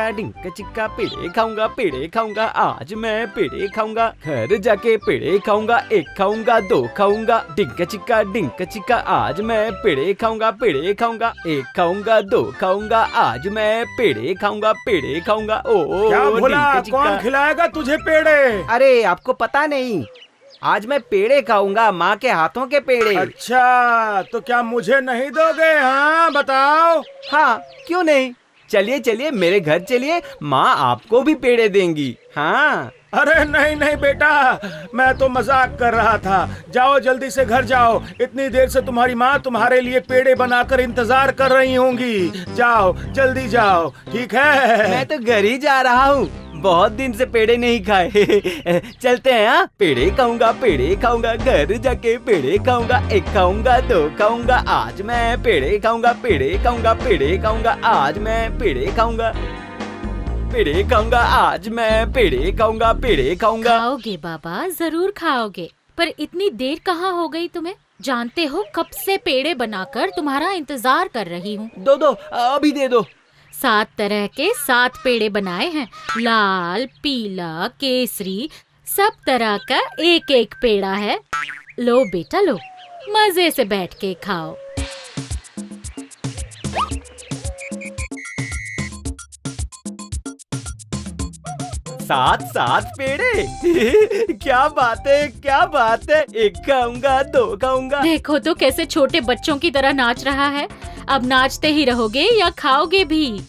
डिंका पेड़े खाऊंगा आज मैं पेड़े खाऊंगा, घर जाके पेड़े खाऊंगा, एक खाऊंगा दो खाऊंगा, डिंका चिक्का आज मैं पेड़े खाऊंगा, एक खाऊंगा दो खाऊंगा, आज मैं पेड़े खाऊंगा। ओ क्या भोला, कौन खिलाएगा तुझे पेड़े? अरे आपको पता नहीं, आज मैं पेड़े खाऊंगा, माँ के हाथों के पेड़े। अच्छा, तो क्या मुझे नहीं दोगे? हाँ बताओ। हाँ क्यों नहीं, चलिए मेरे घर चलिए, माँ आपको भी पेड़े देंगी। हाँ। अरे नहीं बेटा, मैं तो मजाक कर रहा था। जाओ जल्दी से घर जाओ, इतनी देर से तुम्हारी माँ तुम्हारे लिए पेड़े बनाकर इंतजार कर रही होंगी। जाओ जल्दी जाओ, ठीक है? मैं तो घर ही जा रहा हूँ, बहुत दिन से पेड़े नहीं खाए। चलते हैं। हाँ, पेड़े खाऊंगा, घर जाके पेड़े खाऊंगा, एक खाऊंगा दो खाऊंगा, आज मैं पेड़े खाऊंगा, आज मैं पेड़े खाऊंगा, आज मैं पेड़े खाऊंगा। खाओगे बाबा, जरूर खाओगे, पर इतनी देर कहाँ हो गई तुम्हें? जानते हो कब से पेड़े बनाकर तुम्हारा इंतजार कर रही हूँ। दो अभी दे दो। 7 तरह के 7 पेड़े बनाए हैं, लाल, पीला, केसरी, सब तरह का एक एक पेड़ा है। लो बेटा लो, मजे से बैठ के खाओ। सात पेड़े। क्या बात है, एक खाऊंगा दो खाऊंगा। देखो तो कैसे छोटे बच्चों की तरह नाच रहा है। अब नाचते ही रहोगे या खाओगे भी?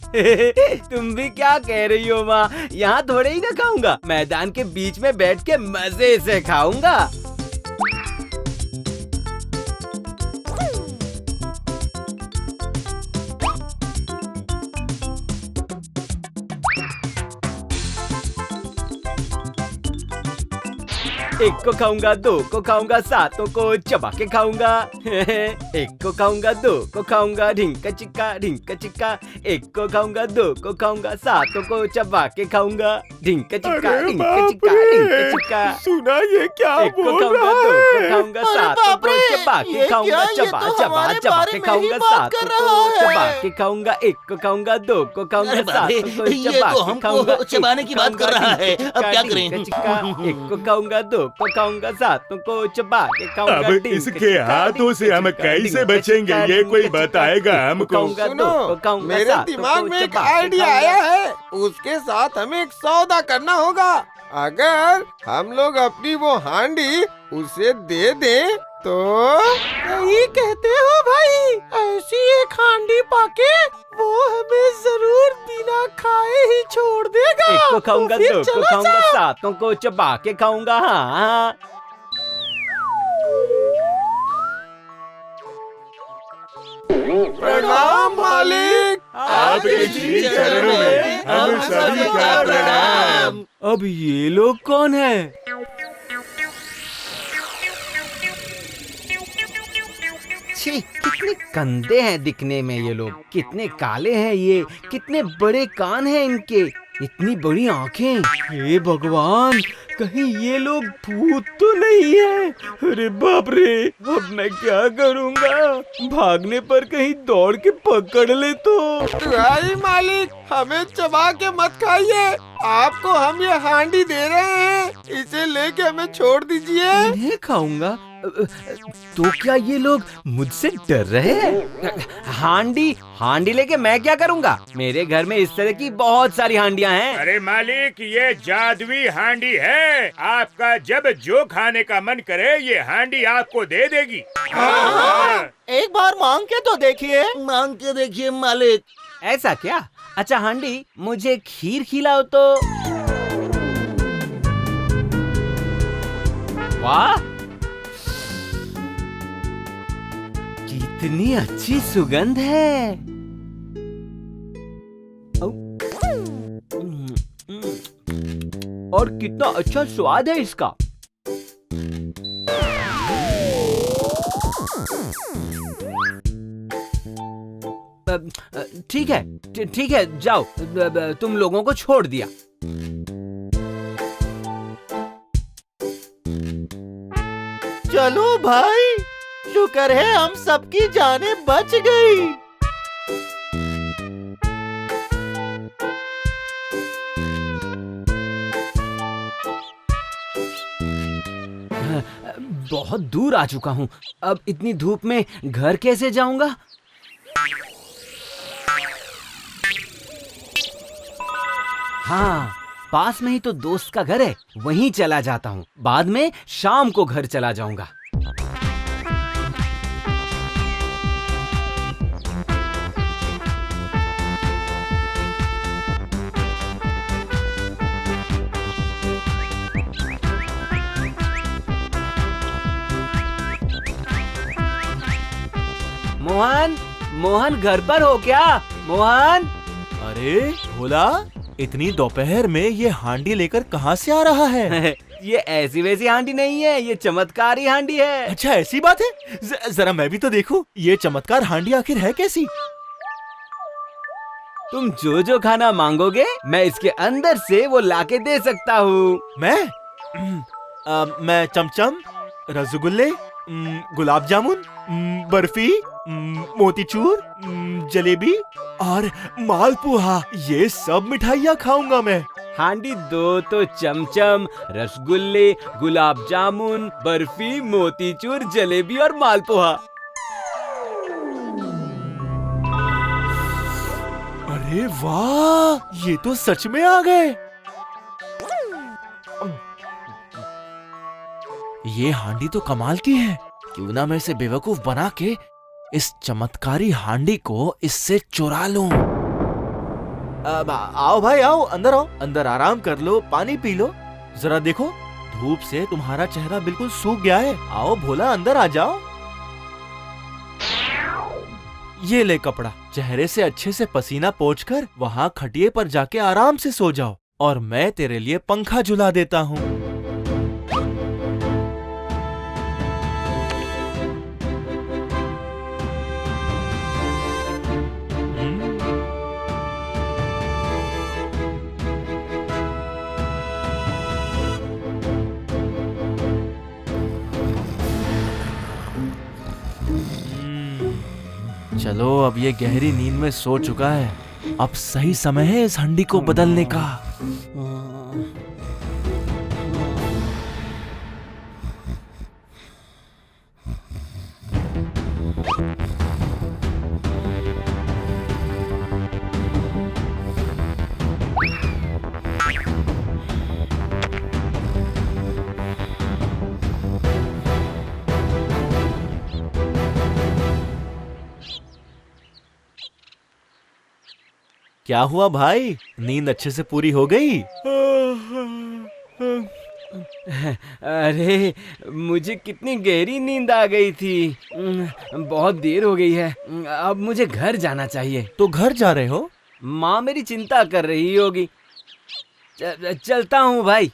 तुम भी क्या कह रही हो माँ, यहाँ थोड़े ही ना खाऊंगा, मैदान के बीच में बैठ के मजे से खाऊंगा। एक को खाऊंगा, दो को खाऊंगा, 7 को चबा के खाऊंगा। एक को खाऊंगा, दो को खाऊंगा, ढिंका चिक्का। एक को खाऊंगा, दो को खाऊंगा, 7 को चबा के खाऊंगा। ढिंका चिक्का। सुना ये क्या एक को खाऊंगा, दो को खाऊंगा, 7 को चबा के खाऊंगा, चबा के खाऊंगा, 7 को चबा के खाऊंगा। एक को खाऊंगा, दो को खाऊंगा, 7 को चबा के खाऊंगा। चबाने की बात कर रहा है, अब क्या करें? एक को खाऊंगा, दो को खाऊंगा, 7 को चबा के खाऊंगा। अब इसके हाथों से हम कैसे बचेंगे, ये कोई बताएगा हमको? सुनो, मेरे दिमाग में एक आइडिया आया है, उसके साथ हमें एक सौदा करना होगा। अगर हम लोग अपनी वो हांडी उसे दे दें तो। सही कहते हो भाई, ऐसी एक हांडी पाके वो हमें जरूर बिना खाए ही छोड़ देगा। एक को खाऊंगा, दो को खाऊंगा, 7 को चबा के खाऊंगा। हाँ प्रणाम मालिक, आपके श्री चरणों में हम सभी का प्रणाम। अब ये लोग कौन है? छी, कितने गंदे हैं दिखने में ये लोग, कितने काले हैं ये, कितने बड़े कान हैं इनके, इतनी बड़ी आंखें। हे भगवान, कहीं ये लोग भूत तो नहीं है? अरे बाप रे, अब मैं क्या करूँगा? भागने पर कहीं दौड़ के पकड़ ले तो। भाई मालिक, हमें चबा के मत खाइए, आपको हम ये हांडी दे रहे हैं, इसे लेके हमें छोड़ दीजिए। इन्हें खाऊंगा तो क्या ये लोग मुझसे डर रहे हैं? हांडी लेके मैं क्या करूंगा? मेरे घर में इस तरह की बहुत सारी हांडियां हैं। अरे मालिक, ये जादुई हांडी है, आपका जब जो खाने का मन करे ये हांडी आपको दे देगी। एक बार मांग के तो देखिए मालिक। ऐसा क्या? अच्छा हांडी, मुझे खीर खिलाओ तो। वाह, कितनी अच्छी सुगंध है। और कितना अच्छा स्वाद है इसका। ठीक है, जाओ, तुम लोगों को छोड़ दिया। चलो भाई, शुक्र है हम सबकी जानें बच गई। बहुत दूर आ चुका हूँ। अब इतनी धूप में घर कैसे जाऊंगा? हाँ, पास में ही तो दोस्त का घर है, वहीं चला जाता हूँ। बाद में शाम को घर चला जाऊंगा। मोहन, मोहन घर पर हो क्या? मोहन। अरे भोला, इतनी दोपहर में ये हांडी लेकर कहाँ से आ रहा है? ये ऐसी वैसी हांडी नहीं है, ये चमत्कारी हांडी है। अच्छा ऐसी बात है? जरा मैं भी तो देखूं, ये चमत्कार हांडी आखिर है कैसी? तुम जो जो खाना मांगोगे मैं इसके अंदर से वो लाके दे सकता हूँ। मैं चमचम, रसगुल्ले, गुलाब जामुन, बर्फी, मोतीचूर, जलेबी और मालपुआ, ये सब मिठाइयाँ खाऊंगा मैं। हांडी दो तो चमचम, रसगुल्ले, गुलाब जामुन, बर्फी, मोतीचूर, जलेबी और मालपुआ। अरे वाह, ये तो सच में आ गए। ये हांडी तो कमाल की है। क्यों ना मैं इसे बेवकूफ बना के इस चमत्कारी हांडी को इससे चुरा लूं। आओ भाई आओ, अंदर आओ, अंदर आराम कर लो, पानी पी लो। जरा देखो, धूप से तुम्हारा चेहरा बिल्कुल सूख गया है। आओ भोला, अंदर आ जाओ। ये ले कपड़ा, चेहरे से अच्छे से पसीना पोंछकर वहाँ खटिए पर जाके आराम से सो जाओ, और मैं तेरे लिए पंखा झुला देता हूँ। चलो, अब ये गहरी नींद में सो चुका है। अब सही समय है इस हंडी को बदलने का। क्या हुआ भाई, नींद अच्छे से पूरी हो गई? अरे मुझे कितनी गहरी नींद आ गई थी। बहुत देर हो गई है, अब मुझे घर जाना चाहिए। तो घर जा रहे हो? माँ मेरी चिंता कर रही होगी। चलता हूँ भाई।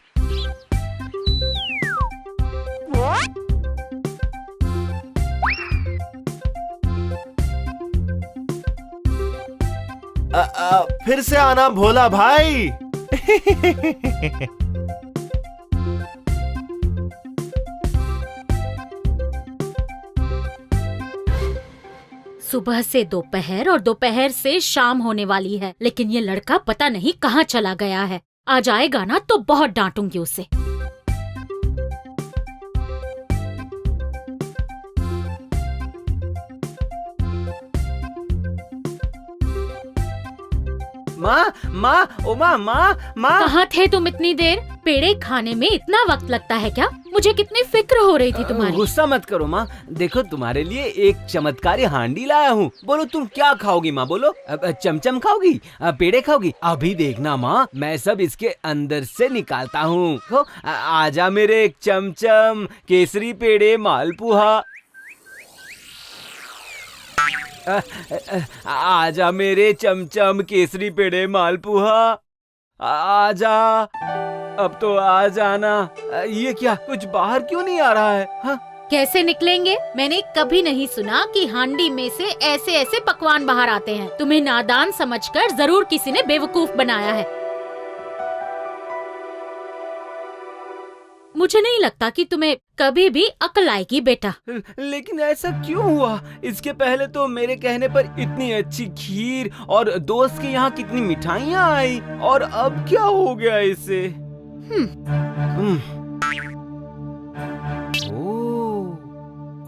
फिर से आना भोला भाई। सुबह से दोपहर और दोपहर से शाम होने वाली है, लेकिन ये लड़का पता नहीं कहाँ चला गया है। आ जाएगा ना तो बहुत डांटूंगी उसे। माँ, माँ, ओ माँ, माँ। कहाँ थे तुम इतनी देर? पेड़े खाने में इतना वक्त लगता है क्या? मुझे कितनी फिक्र हो रही थी तुम्हारी। गुस्सा मत करो माँ, देखो तुम्हारे लिए एक चमत्कारी हांडी लाया हूँ। बोलो तुम क्या खाओगी माँ, बोलो। चमचम खाओगी, पेड़े खाओगी? अभी देखना माँ, मैं सब इसके अंदर से निकालता हूँ। आजा मेरे चमचम, केसरी, पेड़े, मालपुआ। आजा मेरे चमचम, केसरी, पेड़े, मालपुआ। आजा, अब तो आ जाना। ये क्या, कुछ बाहर क्यों नहीं आ रहा है? हाँ? कैसे निकलेंगे? मैंने कभी नहीं सुना कि हांडी में से ऐसे ऐसे पकवान बाहर आते हैं। तुम्हें नादान समझकर जरूर किसी ने बेवकूफ बनाया है। मुझे नहीं लगता कि तुम्हें कभी भी अक्ल आएगी बेटा। लेकिन ऐसा क्यों हुआ? इसके पहले तो मेरे कहने पर इतनी अच्छी खीर और दोस्त के यहाँ कितनी मिठाइयाँ आई, और अब क्या हो गया इसे?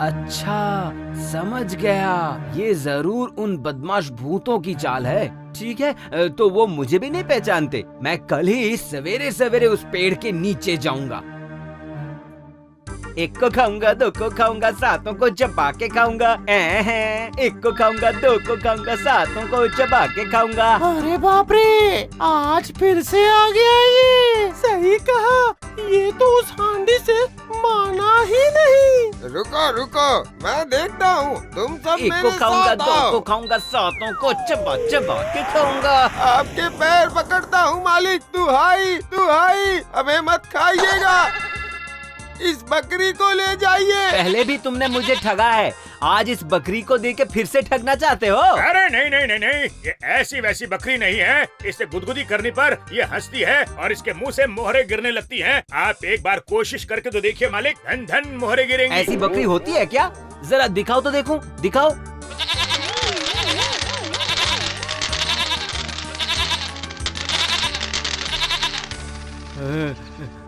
अच्छा, समझ गया। ये जरूर उन बदमाश भूतों की चाल है। ठीक है, तो वो मुझे भी नहीं पहचानते। मैं कल ही सवेरे सवेरे उस पेड़ के नीचे जाऊंगा। एक को खाऊंगा, दो को खाऊंगा, सातों को चबा के खाऊंगा। एक को खाऊंगा, दो को खाऊंगा, सातों को चबा के खाऊंगा। अरे बाप रे, आज फिर से आ गया ये। सही कहा, ये तो उस हांडी से माना ही नहीं। रुको रुको, मैं देखता हूँ, तुम सब एक मेरे को खाऊंगा, साथ दो आओ। को खाऊंगा, सातों को चबा चबा के खाऊंगा। आपके पैर पकड़ता हूँ मालिक। दुहाई, हमें मत खाइएगा। इस बकरी को ले जाइए। पहले भी तुमने मुझे ठगा है, आज इस बकरी को देके फिर से ठगना चाहते हो? अरे नहीं नहीं नहीं नहीं, ये ऐसी वैसी बकरी नहीं है। इसे गुदगुदी करने पर ये हंसती है और इसके मुंह से मोहरे गिरने लगती हैं। आप एक बार कोशिश करके तो देखिए मालिक, धन धन मोहरे गिरेंगी। ऐसी बकरी होती है क्या? जरा दिखाओ तो देखूं, दिखाओ।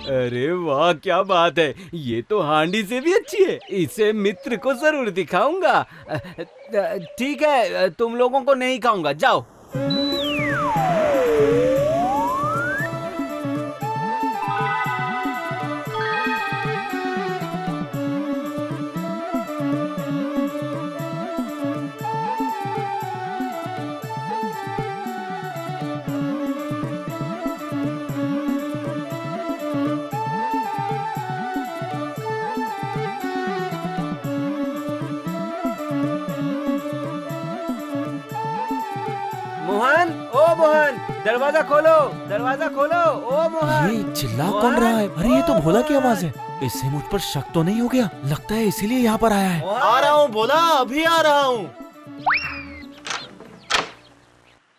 अरे वाह, क्या बात है! ये तो हांडी से भी अच्छी है। इसे मित्र को जरूर दिखाऊंगा। ठीक है, तुम लोगों को नहीं खाऊंगा, जाओ। मोहन, ओ मोहन, दरवाजा खोलो, दरवाजा खोलो, ओ मोहन। ये चिल्ला कौन रहा है? अरे ये तो भोला की आवाज है। इससे मुझ पर शक तो नहीं हो गया? लगता है इसीलिए यहाँ पर आया है। आ रहा हूँ भोला, अभी आ रहा हूँ।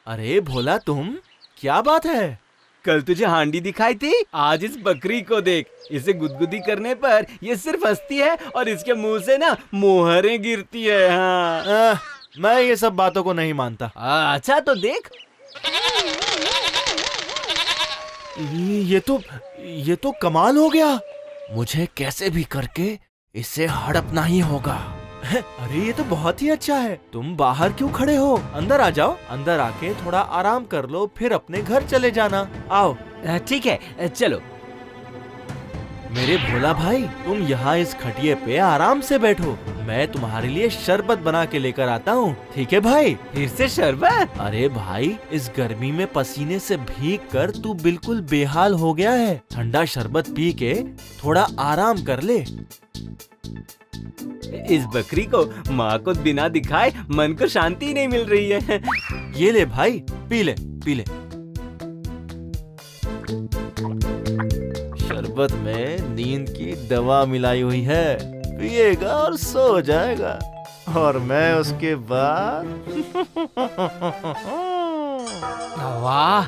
अरे भोला, तुम, क्या बात है? कल तुझे हांडी दिखाई थी, आज इस बकरी को देख। इसे गुदगुदी करने पर ये सिर्फ हंसती है और इसके मुंह से ना मोहरें गिरती है। हाँ। मैं ये सब बातों को नहीं मानता। अच्छा तो देख। ये तो कमाल हो गया। मुझे कैसे भी करके इसे हड़पना ही होगा। अरे ये तो बहुत ही अच्छा है। तुम बाहर क्यों खड़े हो? अंदर आ जाओ। अंदर आके थोड़ा आराम कर लो, फिर अपने घर चले जाना। आओ। ठीक है, चलो। मेरे भोला भाई, तुम यहाँ इस खटिये पे आराम से बैठो। मैं तुम्हारे लिए शरबत बना के लेकर आता हूँ। ठीक है भाई? फिर से शरबत? अरे भाई, इस गर्मी में पसीने से भीग कर तू बिल्कुल बेहाल हो गया है। ठंडा शरबत पी के थोड़ा आराम कर ले। इस बकरी को माँ को बिना दिखाए मन को शांति नहीं मिल रही है। ये ले भाई, पी ले, पी ले। शरबत में नींद की दवा मिलाई हुई है। पिएगा और सो जाएगा, और मैं उसके बाद वाह,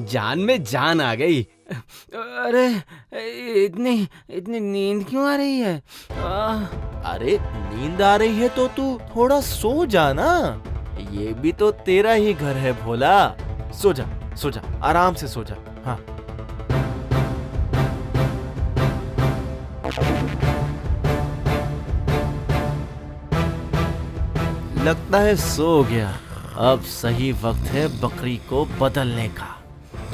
जान में जान आ गई। अरे इतनी नींद क्यों आ रही है? अरे नींद आ रही है तो तू थोड़ा सो जा ना। ये भी तो तेरा ही घर है भोला। सो जा, सो जा, आराम से सो जा। हाँ। लगता है सो गया। अब सही वक्त है बकरी को बदलने का।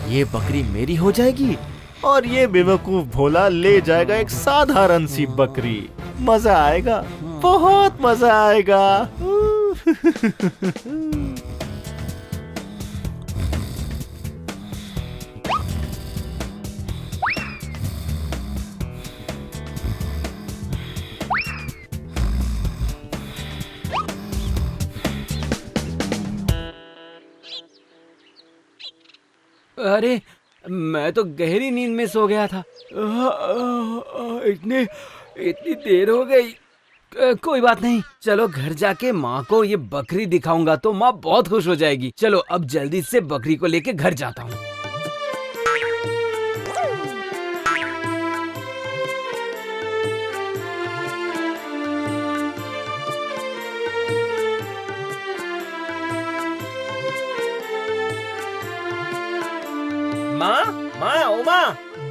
ये बकरी मेरी हो जाएगी और ये बेवकूफ भोला ले जाएगा एक साधारण सी बकरी। मजा आएगा, बहुत मजा आएगा। अरे मैं तो गहरी नींद में सो गया था। इतनी देर हो गई। कोई बात नहीं, चलो घर जाके माँ को ये बकरी दिखाऊंगा तो माँ बहुत खुश हो जाएगी। चलो अब जल्दी से बकरी को लेके घर जाता हूँ।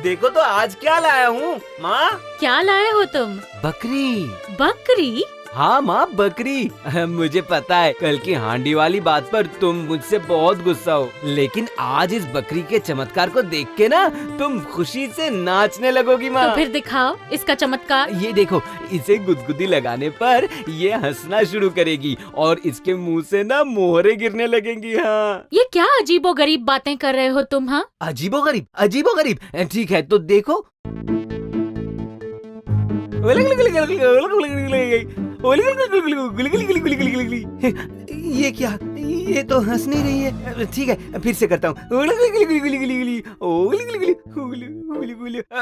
देखो तो आज क्या लाया हूँ माँ। क्या लाए हो तुम? बकरी। बकरी? हाँ माँ, बकरी। मुझे पता है कल की हांडी वाली बात पर तुम मुझसे बहुत गुस्सा हो, लेकिन आज इस बकरी के चमत्कार को देख के ना तुम खुशी से नाचने लगोगी माँ। तो फिर दिखाओ इसका चमत्कार। ये देखो, इसे गुदगुदी लगाने पर ये हंसना शुरू करेगी और इसके मुंह से ना मोहरे गिरने लगेंगी। हाँ, ये क्या अजीबोगरीब बातें कर रहे हो तुम? हाँ, अजीबोगरीब, अजीबोगरीब। ठीक है तो देखो। ये क्या, ये तो हंस नहीं रही है। ठीक है फिर से करता हूँ।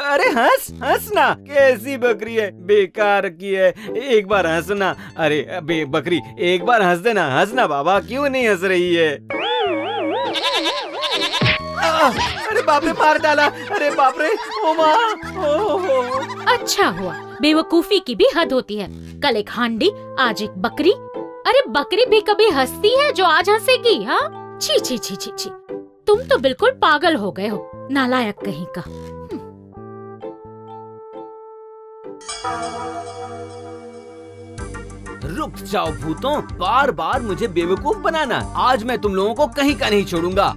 अरे हंस हंस ना, कैसी बकरी है, बेकार की है। एक बार हंसना। अरे बकरी एक बार हंस देना, हंसना बाबा, क्यों नहीं हंस रही है। अरे बाप रे, मार डाला। अरे बाप रे, ओ माँ। अच्छा हुआ, बेवकूफी की भी हद होती है। कल एक हांडी, आज एक बकरी। अरे बकरी भी कभी हंसती है जो आज हंसेगी? हाँ, छी छी छी छी छी, तुम तो बिल्कुल पागल हो गए हो, नालायक कहीं का। रुक जाओ भूतों, बार बार मुझे बेवकूफ बनाना। आज मैं तुम लोगों को कहीं का नहीं छोड़ूंगा।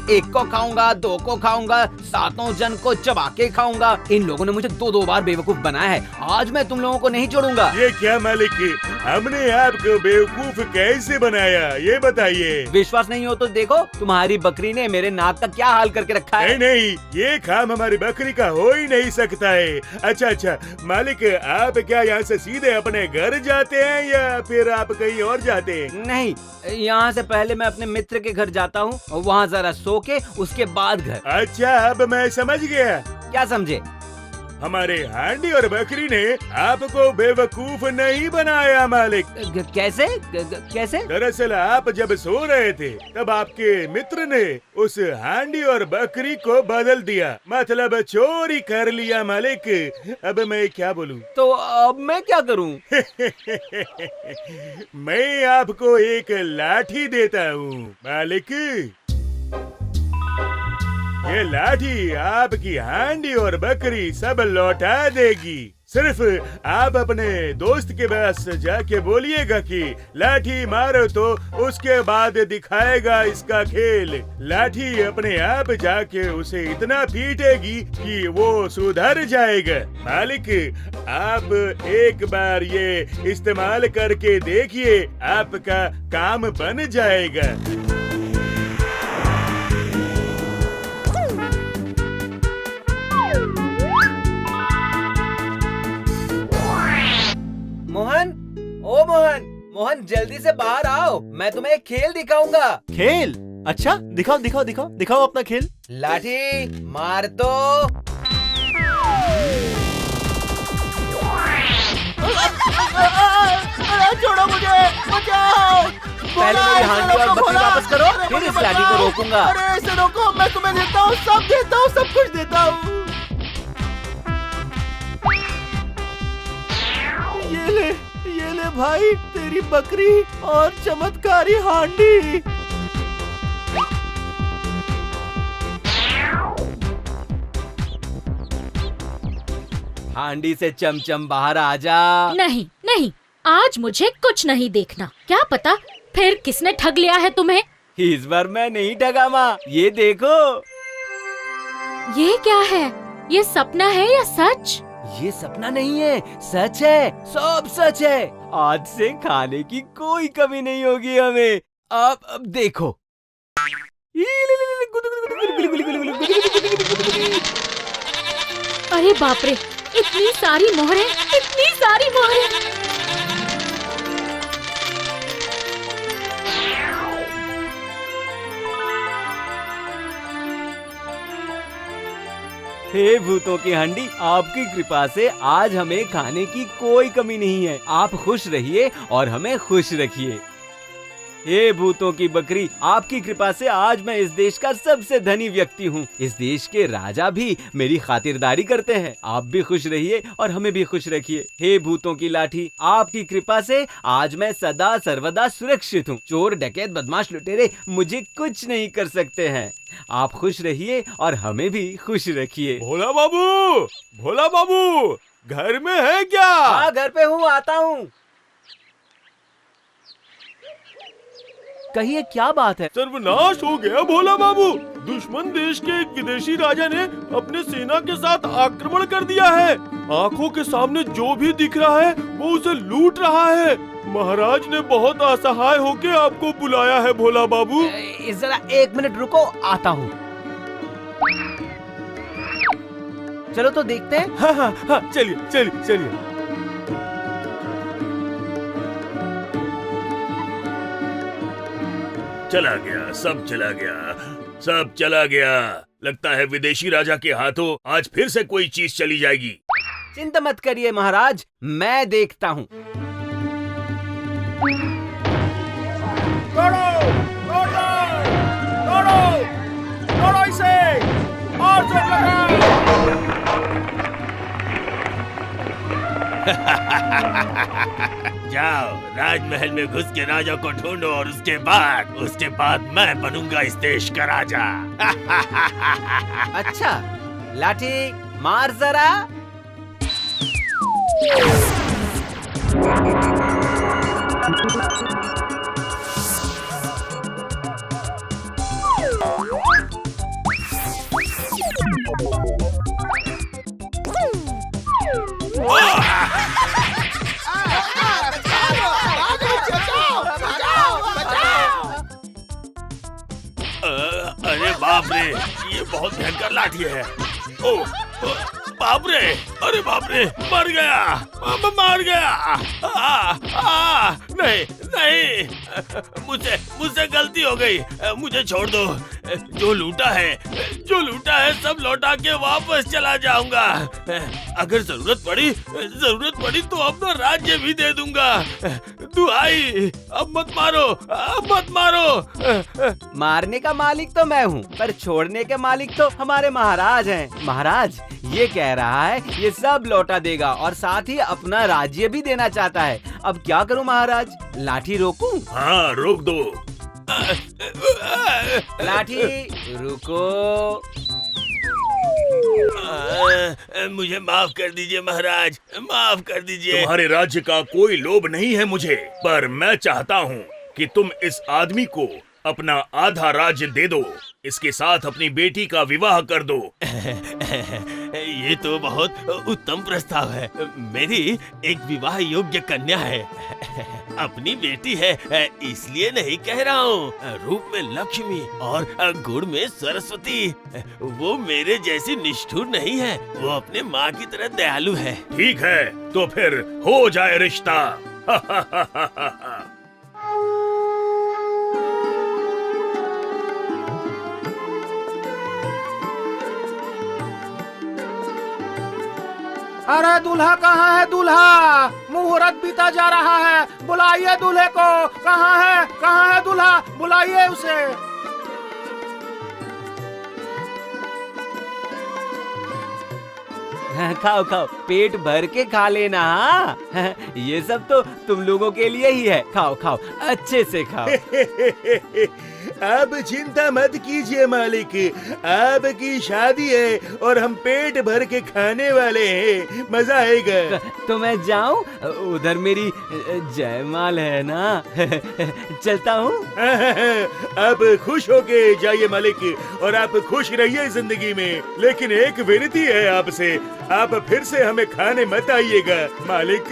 एक को खाऊंगा, दो को खाऊंगा, सातों जन को चबा के खाऊंगा। इन लोगों ने मुझे दो बार बेवकूफ बनाया है, आज मैं तुम लोगों को नहीं छोड़ूंगा। ये क्या मालिक, हमने आपको बेवकूफ कैसे बनाया ये बताइए। विश्वास नहीं हो तो देखो, तुम्हारी बकरी ने मेरे नाक का क्या हाल करके रखा है। नहीं, ये काम हमारी बकरी का हो ही नहीं सकता है। अच्छा मालिक, आप क्या यहाँ से सीधे अपने घर जाते हैं या फिर आप कहीं और जाते हैं? नहीं, यहाँ से पहले मैं अपने मित्र के घर जाता हूँ, वहाँ जरा सो के उसके बाद घर। अच्छा, अब मैं समझ गया। क्या समझे? हमारे हांडी और बकरी ने आपको बेवकूफ नहीं बनाया मालिक। कैसे कैसे? दरअसल आप जब सो रहे थे तब आपके मित्र ने उस हांडी और बकरी को बदल दिया, मतलब चोरी कर लिया मालिक। अब मैं क्या बोलूं? तो अब मैं क्या करूं? मैं आपको एक लाठी देता हूँ मालिक। ये लाठी आपकी हांडी और बकरी सब लौटा देगी। सिर्फ आप अपने दोस्त के पास जाके बोलिएगा कि लाठी मारो, तो उसके बाद दिखाएगा इसका खेल। लाठी अपने आप जाके उसे इतना पीटेगी कि वो सुधर जाएगा। मालिक, आप एक बार ये इस्तेमाल करके देखिए, आपका काम बन जाएगा। मोहन, ओ मोहन, मोहन जल्दी से बाहर आओ, मैं तुम्हें एक खेल दिखाऊंगा। खेल? अच्छा, दिखाओ दिखाओ दिखाओ दिखाओ अपना खेल। लाठी मार दो। छोड़ो मुझे, बचाओ। पहले मेरी हांडी और बकरी वापस करो, फिर इस लाठी को रोकूंगा। अरे इसे रोको, मैं तुम्हें देता हूँ, सब देता हूँ, सब कुछ देता हूँ। ये ले भाई, तेरी बकरी और चमत्कारी हांडी। हांडी से चमचम बाहर आ जा। नहीं नहीं, आज मुझे कुछ नहीं देखना। क्या पता फिर किसने ठग लिया है तुम्हें। इस बार मैं नहीं ठगा माँ, ये देखो। ये क्या है? ये सपना है या सच? ये सपना नहीं है, सच है, सब सच है। आज से खाने की कोई कमी नहीं होगी हमें। अब देखो। अरे बाप रे, इतनी सारी मोहरें, इतनी सारी मोहरें। हे भूतों की हांडी, आपकी कृपा से आज हमें खाने की कोई कमी नहीं है। आप खुश रहिए और हमें खुश रखिए। हे भूतों की बकरी, आपकी कृपा से आज मैं इस देश का सबसे धनी व्यक्ति हूँ। इस देश के राजा भी मेरी खातिरदारी करते हैं। आप भी खुश रहिए और हमें भी खुश रखिए। हे भूतों की लाठी, आपकी कृपा से आज मैं सदा सर्वदा सुरक्षित हूँ। चोर, डकैत, बदमाश, लुटेरे मुझे कुछ नहीं कर सकते हैं। आप खुश रहिए और हमें भी खुश रखिए। भोला बाबू, भोला बाबू, घर में है क्या? हाँ, घर पे हूँ, आता हूँ। कहिए, क्या बात है? सर्वनाश हो गया भोला बाबू। दुश्मन देश के एक विदेशी राजा ने अपने सेना के साथ आक्रमण कर दिया है। आंखों के सामने जो भी दिख रहा है वो उसे लूट रहा है। महाराज ने बहुत असहाय होकर आपको बुलाया है भोला बाबू। जरा 1 मिनट रुको, आता हूँ। चलो तो देखते हैं। हाँ हाँ हाँ, चलिए चलिए चलिए। चला गया, सब चला गया, सब चला गया। लगता है विदेशी राजा के हाथों आज फिर से कोई चीज चली जाएगी। चिंता मत करिए महाराज, मैं देखता हूँ। तोड़ो, तोड़ो, तोड़ो, तोड़ो इसे, और जोर लगाओ। जाओ, राजमहल में घुस के राजा को ढूंढो और उसके बाद मैं बनूंगा इस देश का राजा। अच्छा, लाठी मार जरा। अरे बाप रे, ये बहुत भयंकर लाठी है। ओ, बाप रे, अरे बाप रे, मर गया, मार गया। नहीं नहीं, मुझसे गलती हो गई, मुझे छोड़ दो। जो लूटा है सब लौटा के वापस चला जाऊंगा। अगर जरूरत पड़ी तो अपना राज्य भी दे दूंगा। दुहाई, अब मत मारो। मारने का मालिक तो मैं हूँ, पर छोड़ने के मालिक तो हमारे महाराज हैं। महाराज ये कह रहा है ये सब लौटा देगा और साथ ही अपना राज्य भी देना चाहता है। अब क्या करूँ महाराज? लाठी रोकूं? हाँ, रोक दो। लाठी रुको। मुझे माफ कर दीजिए महाराज, माफ कर दीजिए। तुम्हारे राज्य का कोई लोभ नहीं है मुझे, पर मैं चाहता हूँ कि तुम इस आदमी को अपना आधा राज्य दे दो। इसके साथ अपनी बेटी का विवाह कर दो। ये तो बहुत उत्तम प्रस्ताव है। मेरी एक विवाह योग्य कन्या है, अपनी बेटी है, इसलिए नहीं कह रहा हूँ। रूप में लक्ष्मी और गुण में सरस्वती। वो मेरे जैसी निष्ठुर नहीं है, वो अपने माँ की तरह दयालु है। ठीक है, तो फिर हो जाए रिश्ता। अरे दूल्हा कहाँ है? दूल्हा, मुहूर्त बीता जा रहा है, बुलाइए दूल्हे को। कहाँ है दूल्हा? बुलाइए उसे। खाओ खाओ, पेट भर के खा लेना। हाँ, ये सब तो तुम लोगों के लिए ही है। खाओ खाओ, अच्छे से खाओ। अब चिंता मत कीजिए मालिक, आपकी शादी है और हम पेट भर के खाने वाले हैं, मजा आएगा। तो मैं जाऊं? उधर मेरी जयमाल है ना। चलता हूँ। आप खुश होके जाइए मालिक, और आप खुश रहिए जिंदगी में। लेकिन एक विनती है आपसे, आप फिर से हमें खाने मत आइएगा मालिक।